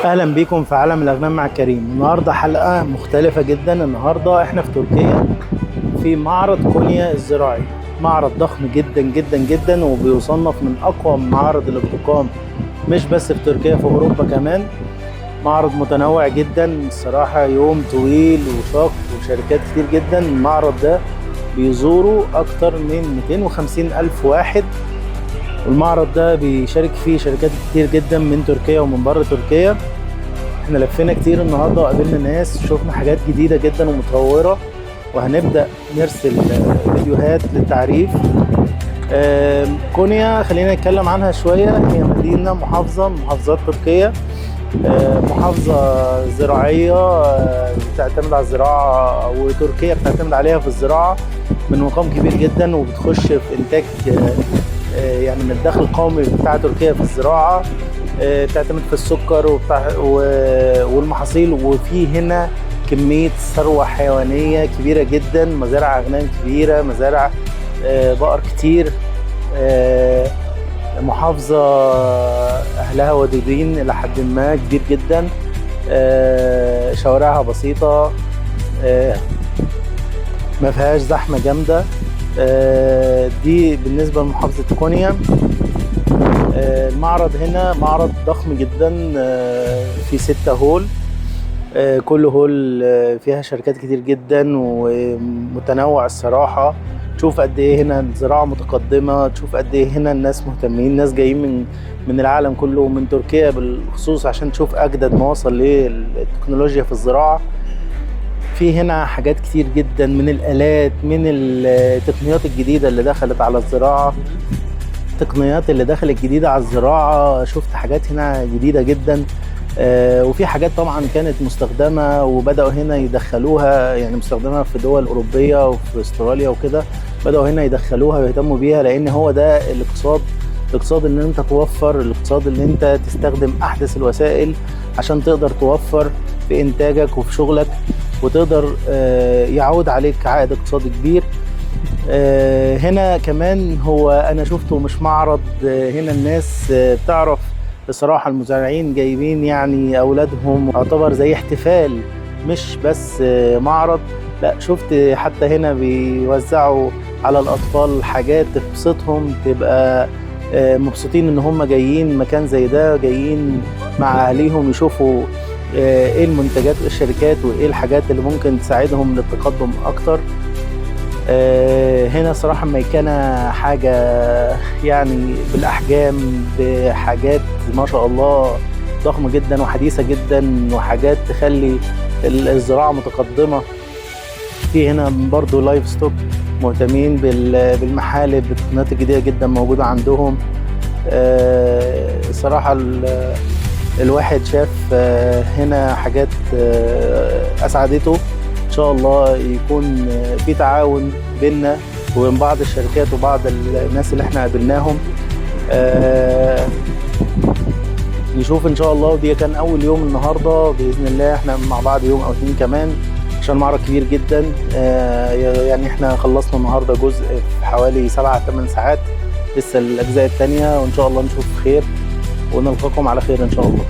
اهلا بيكم في عالم الاغنام مع كريم. النهارده حلقه مختلفه جدا. النهارده احنا في تركيا في معرض كونيا الزراعي، معرض ضخم جدا جدا جدا وبيصنف من اقوى معارض اللي بتقام مش بس في تركيا، في اوروبا كمان. معرض متنوع جدا الصراحه، يوم طويل وشاق وشركات كتير جدا. المعرض ده بيزوروا اكتر من 250 الف واحد، والمعرض ده بيشارك فيه شركات كتير جدا من تركيا ومن بره تركيا. احنا لفينا كتير النهارده وقابلنا ناس، شفنا حاجات جديده جدا ومتطوره، وهنبدا نرسل فيديوهات للتعريف. كونيا خلينا نتكلم عنها شويه. هي مدينه محافظه من محافظات تركيا، محافظه زراعيه، بتعتمد على الزراعه، وتركيا بتعتمد عليها في الزراعه من مقام كبير جدا، وبتخش في انتاج يعني من الدخل القومي بتاع تركيا في الزراعه. بتعتمد في السكر والمحاصيل، وفي هنا كميه ثروه حيوانيه كبيره جدا، مزارع اغنام كبيره، مزارع بقر كتير. محافظه اهلها ودودين الى حد ما كبير جدا. شوارعها بسيطه، ما فيهاش زحمه جامده. دي بالنسبه لمحافظه كونيا. المعرض هنا معرض ضخم جدا، في 6 هول. كل هول فيها شركات كتير جدا ومتنوع الصراحة. تشوف قد ايه هنا الزراعة متقدمة، تشوف قد ايه هنا الناس مهتمين، ناس جايين من العالم كله ومن تركيا بالخصوص عشان تشوف أجدد ما وصل للتكنولوجيا في الزراعة. في هنا حاجات كتير جدا من الآلات، من التقنيات الجديدة اللي دخلت على الزراعة. التقنيات اللي دخلت جديدة على الزراعة، شفت حاجات هنا جديدة جدا. وفي حاجات طبعا كانت مستخدمة وبدأوا هنا يدخلوها، يعني مستخدمة في دول أوروبية وفي استراليا وكده، بدأوا هنا يدخلوها ويهتموا بيها، لأن هو ده الاقتصاد اللي انت توفر، الاقتصاد اللي انت تستخدم أحدث الوسائل عشان تقدر توفر في إنتاجك وفي شغلك، وتقدر يعود عليك عائد اقتصادي كبير. هنا كمان هو أنا شفته مش معرض، هنا الناس بتعرف بصراحة، المزارعين جايبين يعني أولادهم، يعتبر زي احتفال مش بس معرض. لا، شفت حتى هنا بيوزعوا على الأطفال حاجات تبسطهم، تبقى مبسوطين إن هم جايين مكان زي ده، جايين مع أهليهم يشوفوا إيه المنتجات والشركات وإيه الحاجات اللي ممكن تساعدهم للتقدم أكتر. هنا صراحة ميكنة حاجة يعني بالأحجام، بحاجات ما شاء الله ضخمة جدا وحديثة جدا، وحاجات تخلي الزراعة متقدمة. في هنا برضو لايف ستوك، مهتمين بالمحالب، بالتقنيات الجديدة جدا موجودة عندهم. صراحة الواحد شاف هنا حاجات أسعدته. إن شاء الله يكون في تعاون بيننا وبين بعض الشركات وبعض الناس اللي احنا قابلناهم. نشوف إن شاء الله. ودي كان أول يوم النهاردة، بإذن الله احنا مع بعض يوم أو 2 كمان، عشان المعرض كبير جدا. يعني احنا خلصنا النهاردة جزء في حوالي 7-8 ساعات، لسه الأجزاء التانية، وإن شاء الله نشوف خير ونلقاكم على خير إن شاء الله.